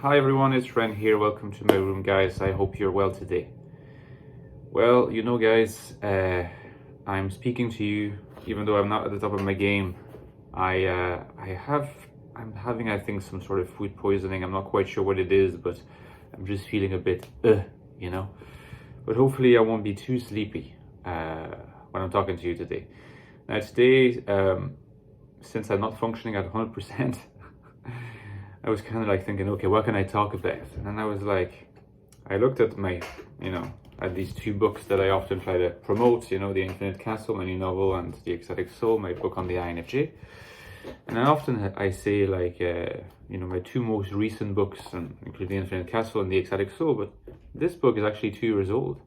Hi everyone, it's Ren here. Welcome to my room, guys. I hope you're well today. Well, guys, I'm speaking to you even though I'm not at the top of my game. I'm having, I think, some sort of food poisoning. I'm not quite sure what it is, but I'm just feeling a bit, But hopefully I won't be too sleepy when I'm talking to you today. Now today, since I'm not functioning at 100%, I was kind of like thinking, okay, what can I talk about? And then I was like, I looked at my, at these two books that I often try to promote, The Infinite Castle, my new novel, and The Ecstatic Soul, my book on the INFJ. And I often I say like, my two most recent books, and including The Infinite Castle and The Ecstatic Soul, but this book is actually 2 years old.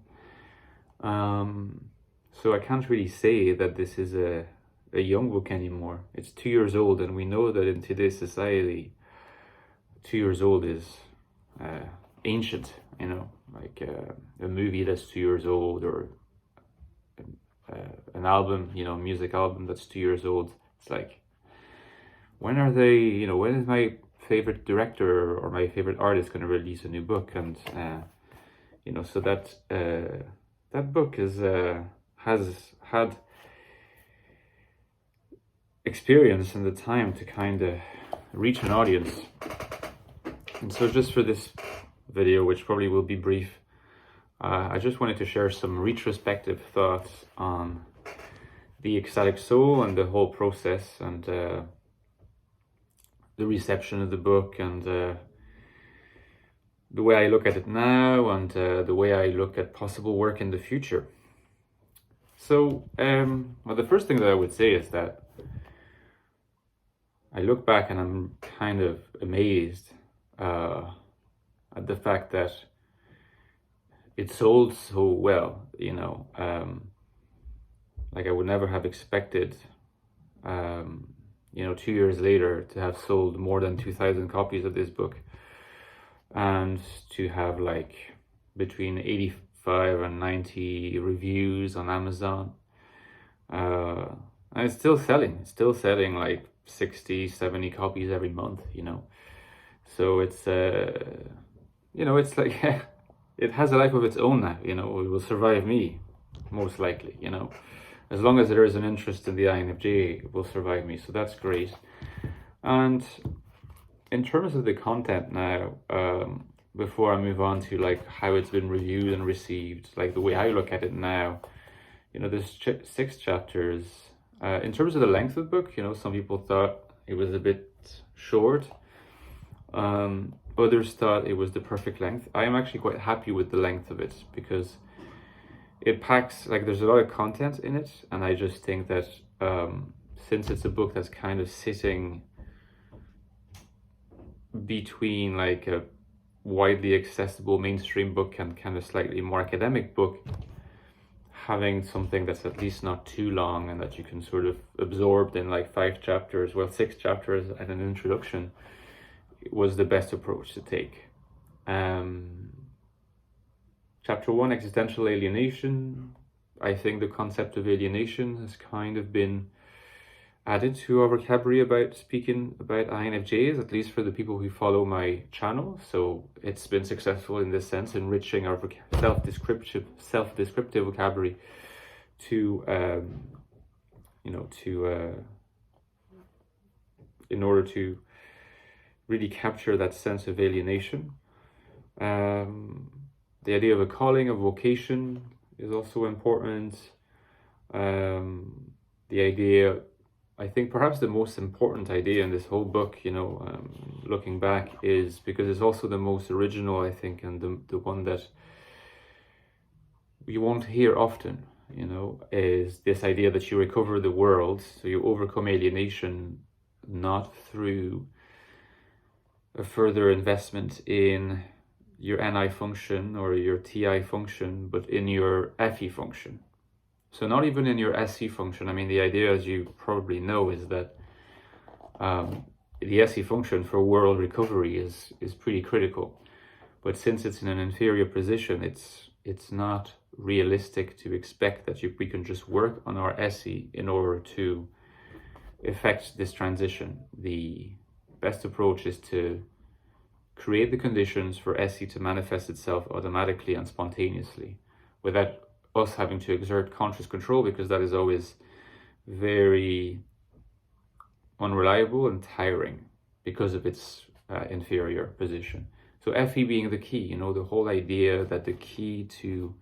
So I can't really say that this is a young book anymore. It's 2 years old, and we know that in today's society, 2 years old is ancient, like a movie that's 2 years old, or an album, music album that's 2 years old. It's like, when are they, when is my favorite director or my favorite artist going to release a new book? And, so that book has had experience and the time to kind of reach an audience. And so just for this video, which probably will be brief, I just wanted to share some retrospective thoughts on the Ecstatic Soul and the whole process, and the reception of the book, and the way I look at it now, and the way I look at possible work in the future. So, well, the first thing that I would say is that I look back and I'm kind of amazed at the fact that it sold so well, like I would never have expected, 2 years later to have sold more than 2,000 copies of this book, and to have like between 85 and 90 reviews on Amazon. And it's still selling like 60, 70 copies every month, So it's, it's like, it has a life of its own now, it will survive me, most likely, As long as there is an interest in the INFJ, it will survive me, so that's great. And in terms of the content now, before I move on to like how it's been reviewed and received, like the way I look at it now, there's 6 chapters. In terms of the length of the book, some people thought it was a bit short. Others thought it was the perfect length. I am actually quite happy with the length of it, because it packs, like, there's a lot of content in it, and I just think that since it's a book that's kind of sitting between like a widely accessible mainstream book and kind of slightly more academic book, having something that's at least not too long and that you can sort of absorb in like 5 chapters, well, 6 chapters and an introduction, was the best approach to take. Chapter 1, existential alienation. I think the concept of alienation has kind of been added to our vocabulary about speaking about INFJs, at least for the people who follow my channel. So it's been successful in this sense, enriching our self-descriptive vocabulary to, in order to really capture that sense of alienation. The idea of a calling, of vocation, is also important. The idea, I think perhaps the most important idea in this whole book, looking back, is because it's also the most original, I think, and the one that you won't hear often, is this idea that you recover the world, so you overcome alienation, not through a further investment in your NI function or your TI function, but in your FE function. So not even in your SE function. I mean, the idea, as you probably know, is that the SE function for world recovery is pretty critical. But since it's in an inferior position, it's not realistic to expect that we can just work on our SE in order to effect this transition. The best approach is to create the conditions for SE to manifest itself automatically and spontaneously without us having to exert conscious control, because that is always very unreliable and tiring because of its inferior position. So FE being the key, you know, the whole idea that the key to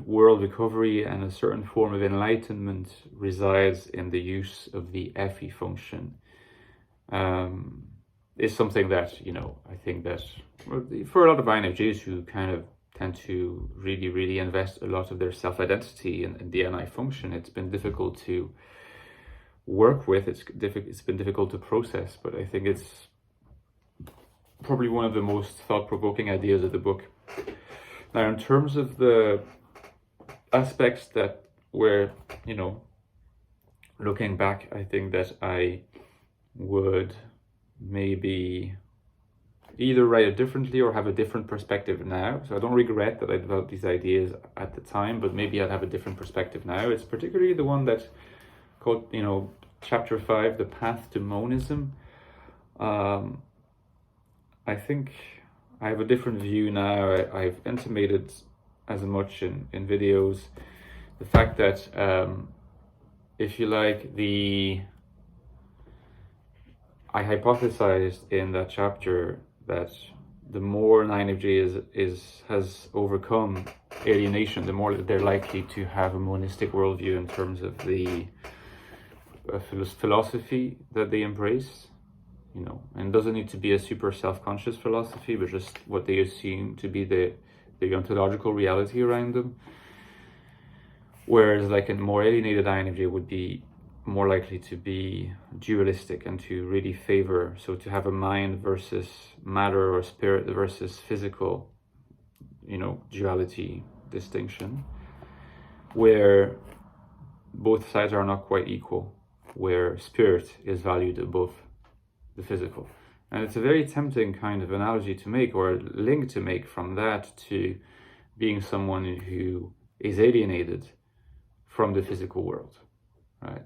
world recovery and a certain form of enlightenment resides in the use of the FE function, is something that, you know, I think that for a lot of INFJs who kind of tend to really invest a lot of their self-identity in the NI function, it's been difficult to work with. It's been difficult to process, but I think it's probably one of the most thought-provoking ideas of the book. Now, in terms of the aspects that were, you know, looking back, I think that I would maybe either write it differently or have a different perspective now. So I don't regret that I developed these ideas at the time, but maybe I'd have a different perspective now. It's particularly the one that's called, you know, chapter 5, the path to monism. I think I have a different view now. I've intimated as much in videos the fact that, if you like, I hypothesized in that chapter that the more an INFJ has overcome alienation, the more that they're likely to have a monistic worldview in terms of the philosophy that they embrace, you know, and it doesn't need to be a super self-conscious philosophy, but just what they assume to be the ontological reality around them. Whereas like a more alienated INFJ would be more likely to be dualistic and to really favor, so to have a mind versus matter or spirit versus physical, you know, duality distinction, where both sides are not quite equal, where spirit is valued above the physical. And it's a very tempting kind of analogy to make, or link to make, from that to being someone who is alienated from the physical world, right?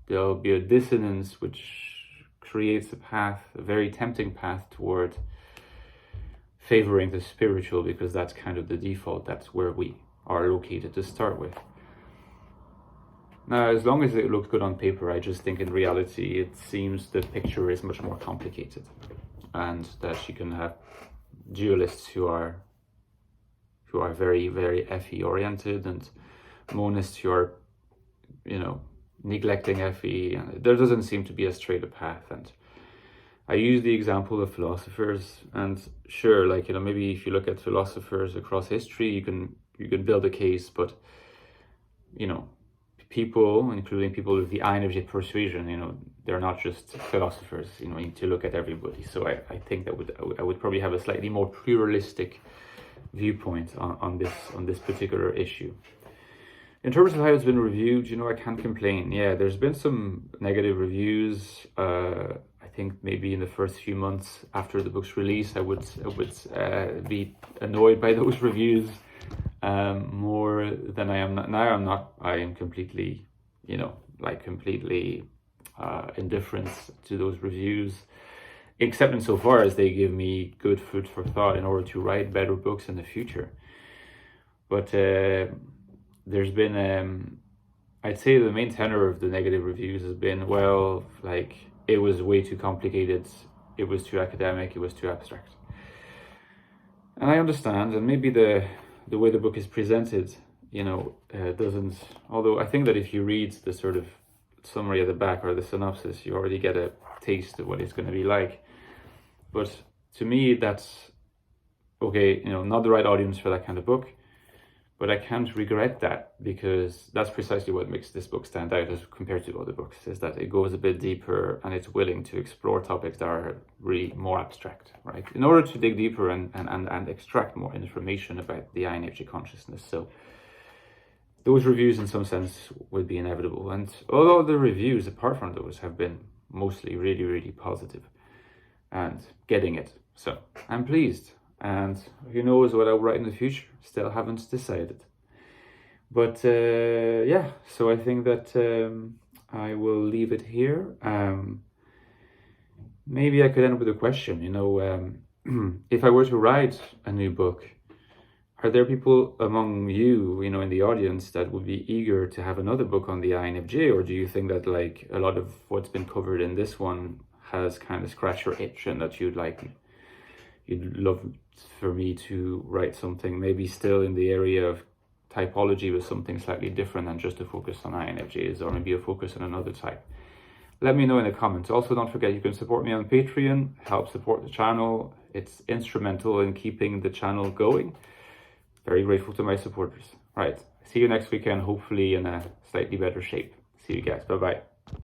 There'll be a dissonance which creates a path, a very tempting path toward favoring the spiritual, because that's kind of the default, that's where we are located to start with. Now, as long as it looks good on paper, I just think in reality it seems the picture is much more complicated, and that you can have dualists who are very FE oriented, and monists who are, you know, neglecting FE, and there doesn't seem to be a straight path. And I use the example of philosophers, and sure, like, you know, maybe if you look at philosophers across history, you can build a case, but, you know, people, including people with the INFJ persuasion, you know, they're not just philosophers, you know, you need to look at everybody. So I think that I would probably have a slightly more pluralistic viewpoint on this particular issue. In terms of how it's been reviewed, you know, I can't complain. Yeah, there's been some negative reviews. I think maybe in the first few months after the book's release, I would be annoyed by those reviews more than I am now. I'm not. I am completely, you know, like completely indifferent to those reviews, except insofar as they give me good food for thought in order to write better books in the future. But there's been, I'd say the main tenor of the negative reviews has been, well, like, it was way too complicated, it was too academic, it was too abstract. And I understand, and maybe the way the book is presented, you know, doesn't, although I think that if you read the sort of summary at the back or the synopsis, you already get a taste of what it's going to be like. But to me, that's okay, you know, not the right audience for that kind of book. But I can't regret that, because that's precisely what makes this book stand out as compared to other books, is that it goes a bit deeper and it's willing to explore topics that are really more abstract, right? In order to dig deeper and extract more information about the INFJ consciousness. So those reviews in some sense would be inevitable. And although the reviews, apart from those, have been mostly really positive and getting it. So I'm pleased. And who knows what I'll write in the future, still haven't decided. But yeah, so I think that I will leave it here. maybe I could end up with a question, you know, if I were to write a new book, are there people among you, you know, in the audience that would be eager to have another book on the INFJ, or do you think that like a lot of what's been covered in this one has kind of scratched your itch and that you'd love for me to write something maybe still in the area of typology with something slightly different than just a focus on INFJs, or maybe a focus on another type? Let me know in the comments. Also, don't forget you can support me on Patreon, help support the channel. It's instrumental in keeping the channel going. Very grateful to my supporters. Right, see you next weekend, hopefully in a slightly better shape. See you guys, bye-bye.